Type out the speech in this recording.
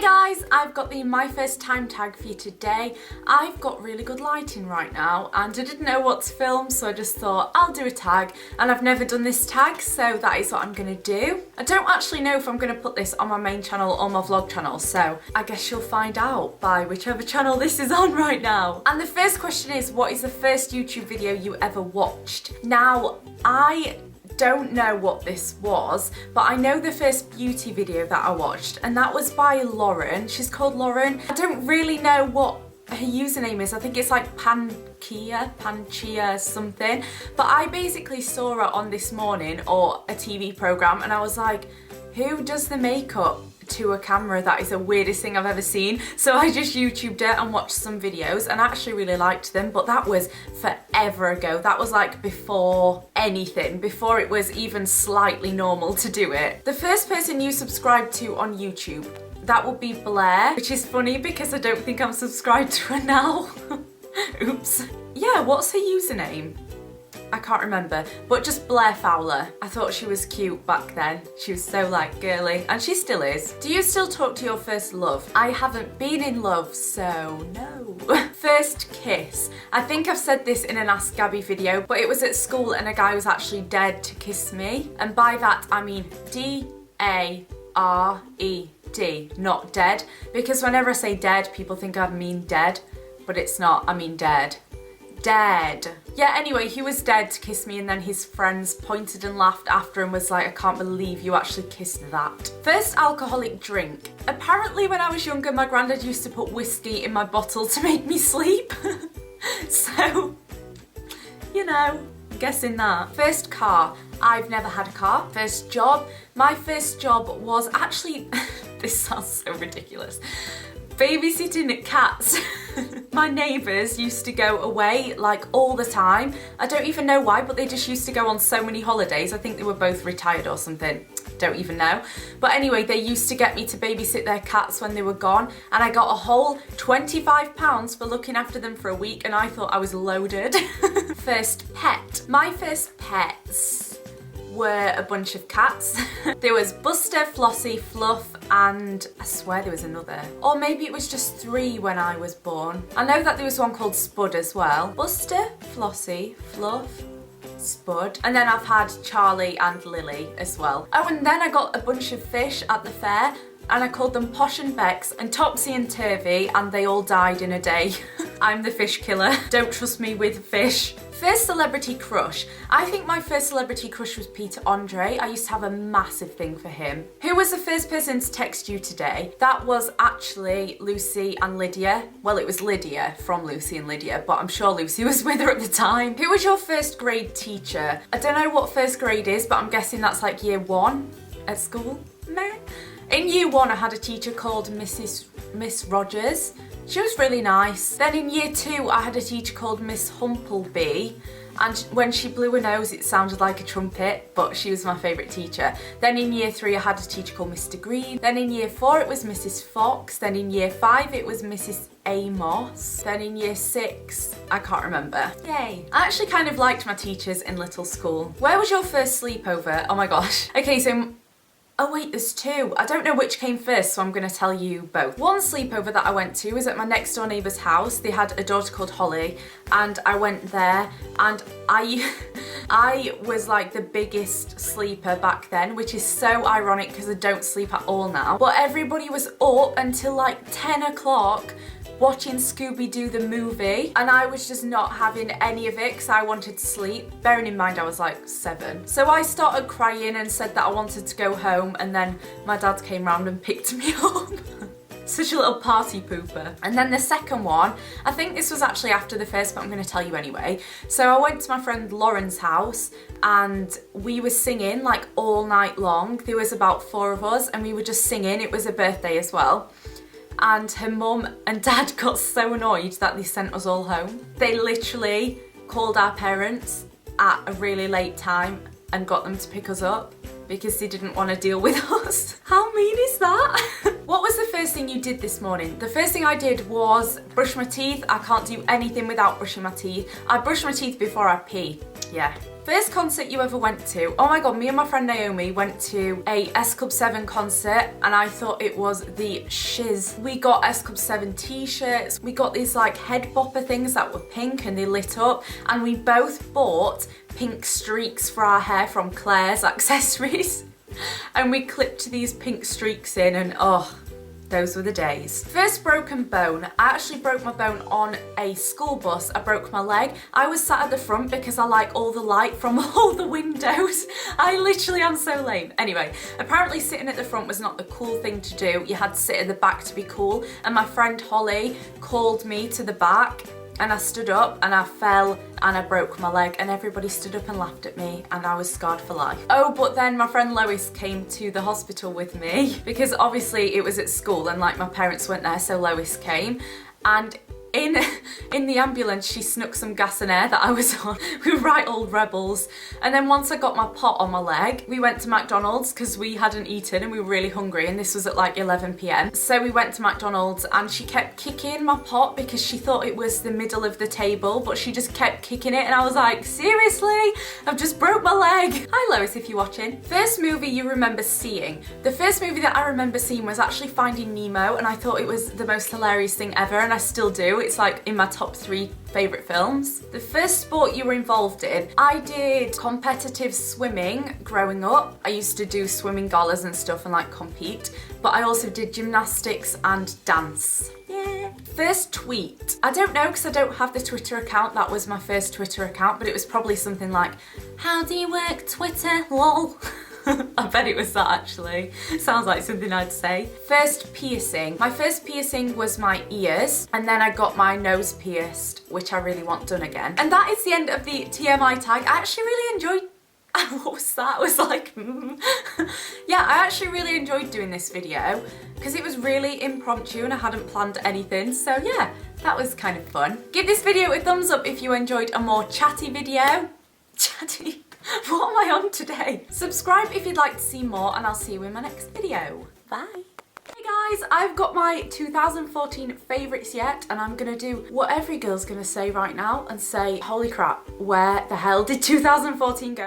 Hey guys, I've got the my first time tag for you today. I've got really good lighting right now and I didn't know what to film, so I just thought I'll do a tag, and I've never done this tag, so that is what I'm gonna do. I don't actually know if I'm gonna put this on my main channel or my vlog channel, so I guess you'll find out by whichever channel this is on right now. And the first question is, what is the first YouTube video you ever watched? Now, I don't know what this was, but I know the first beauty video that I watched, and that was by Lauren. She's called Lauren. I don't really know what her username is. I think it's like Panchia something, but I basically saw her on This Morning or a TV program, and I was like, who does the makeup to a camera? That is the weirdest thing I've ever seen. So I just YouTubed it and watched some videos, and I actually really liked them, but that was forever ago. That was like before anything, before it was even slightly normal to do it. The first person you subscribed to on YouTube, that would be Blair, which is funny because I don't think I'm subscribed to her now. Oops. Yeah, what's her username? I can't remember, but just Blair Fowler. I thought she was cute back then. She was so like girly, and she still is. Do you still talk to your first love? I haven't been in love, so no. First kiss. I think I've said this in an Ask Gabby video, but it was at school and a guy was actually dead to kiss me. And by that I mean D-A-R-E-D, not dead. Because whenever I say dead, people think I mean dead, but it's not, I mean dead. Dead. Yeah, anyway, he was dead to kiss me, and then his friends pointed and laughed after and was like, I can't believe you actually kissed that. First alcoholic drink. Apparently when I was younger, my granddad used to put whiskey in my bottle to make me sleep. So, you know, I'm guessing that. First car. I've never had a car. First job. My first job was actually, this sounds so ridiculous, babysitting cats. My neighbours used to go away like all the time. I don't even know why, but they just used to go on so many holidays. I think they were both retired or something. Don't even know. But anyway, they used to get me to babysit their cats when they were gone, and I got a whole £25 for looking after them for a week, and I thought I was loaded. First pet. My first pets were a bunch of cats. There was Buster, Flossie, Fluff, and I swear there was another. Or maybe it was just 3 when I was born. I know that there was one called Spud as well. Buster, Flossie, Fluff, Spud. And then I've had Charlie and Lily as well. Oh, and then I got a bunch of fish at the fair, and I called them Posh and Bex and Topsy and Turvy, and they all died in a day. I'm the fish killer. Don't trust me with fish. First celebrity crush. I think my first celebrity crush was Peter Andre. I used to have a massive thing for him. Who was the first person to text you today? That was actually Lucy and Lydia. Well, it was Lydia from Lucy and Lydia, but I'm sure Lucy was with her at the time. Who was your first grade teacher? I don't know what first grade is, but I'm guessing that's like year 1 at school. Meh. In year 1, I had a teacher called Miss Rogers. She was really nice. Then in year 2, I had a teacher called Miss Humplebee, and when she blew her nose, it sounded like a trumpet, but she was my favourite teacher. Then in year 3, I had a teacher called Mr. Green. Then in year 4, it was Mrs. Fox. Then in year 5, it was Mrs. Amos. Then in year 6, I can't remember. Yay. I actually kind of liked my teachers in little school. Where was your first sleepover? Oh my gosh. Okay, so oh wait, there's 2. I don't know which came first, so I'm going to tell you both. One sleepover that I went to was at my next door neighbour's house. They had a daughter called Holly, and I went there, and I was like the biggest sleeper back then, which is so ironic because I don't sleep at all now. But everybody was up until like 10 o'clock watching Scooby-Doo the movie, and I was just not having any of it because I wanted to sleep. Bearing in mind I was like 7. So I started crying and said that I wanted to go home, and then my dad came round and picked me up. Such a little party pooper. And then the second one, I think this was actually after the first, but I'm going to tell you anyway. So I went to my friend Lauren's house, and we were singing like all night long. There was about 4 of us, and we were just singing. It was a birthday as well. And her mum and dad got so annoyed that they sent us all home. They literally called our parents at a really late time and got them to pick us up because they didn't want to deal with us. How mean is that? What was the first thing you did this morning? The first thing I did was brush my teeth. I can't do anything without brushing my teeth. I brush my teeth before I pee. Yeah. First concert you ever went to? Oh my god, me and my friend Naomi went to a S Club 7 concert and I thought it was the shiz. We got S Club 7 t-shirts, we got these like head bopper things that were pink and they lit up, and we both bought pink streaks for our hair from Claire's Accessories. And we clipped these pink streaks in and oh, those were the days. First broken bone. I actually broke my bone on a school bus. I broke my leg. I was sat at the front because I like all the light from all the windows. I literally am so lame. Anyway, apparently sitting at the front was not the cool thing to do. You had to sit at the back to be cool. And my friend Holly called me to the back and I stood up and I fell and I broke my leg and everybody stood up and laughed at me and I was scarred for life. Oh, but then my friend Lois came to the hospital with me because obviously it was at school and like my parents weren't there, so Lois came, and in the ambulance she snuck some gas and air that I was on. We were right old rebels. And then once I got my pot on my leg, we went to McDonald's because we hadn't eaten and we were really hungry, and this was at like 11 p.m. So we went to McDonald's and she kept kicking my pot because she thought it was the middle of the table, but she just kept kicking it and I was like, seriously? I've just broke my leg. Hi Lois, if you're watching. First movie you remember seeing? The first movie that I remember seeing was actually Finding Nemo, and I thought it was the most hilarious thing ever, and I still do. It's like in my top 3 favourite films. The first sport you were involved in? I did competitive swimming growing up. I used to do swimming galas and stuff and like compete, but I also did gymnastics and dance. Yeah. First tweet. I don't know because I don't have the Twitter account. That was my first Twitter account, but it was probably something like, how do you work Twitter, lol. I bet it was that actually. Sounds like something I'd say. First piercing. My first piercing was my ears, and then I got my nose pierced, which I really want done again. And that is the end of the TMI tag. I actually really enjoyed what was that? I was like, Yeah, I actually really enjoyed doing this video because it was really impromptu and I hadn't planned anything. So yeah, that was kind of fun. Give this video a thumbs up if you enjoyed a more chatty video. Chatty? What am I on today? Subscribe if you'd like to see more and I'll see you in my next video. Bye. Hey guys, I've got my 2014 favourites yet, and I'm gonna do what every girl's gonna say right now and say, holy crap, where the hell did 2014 go?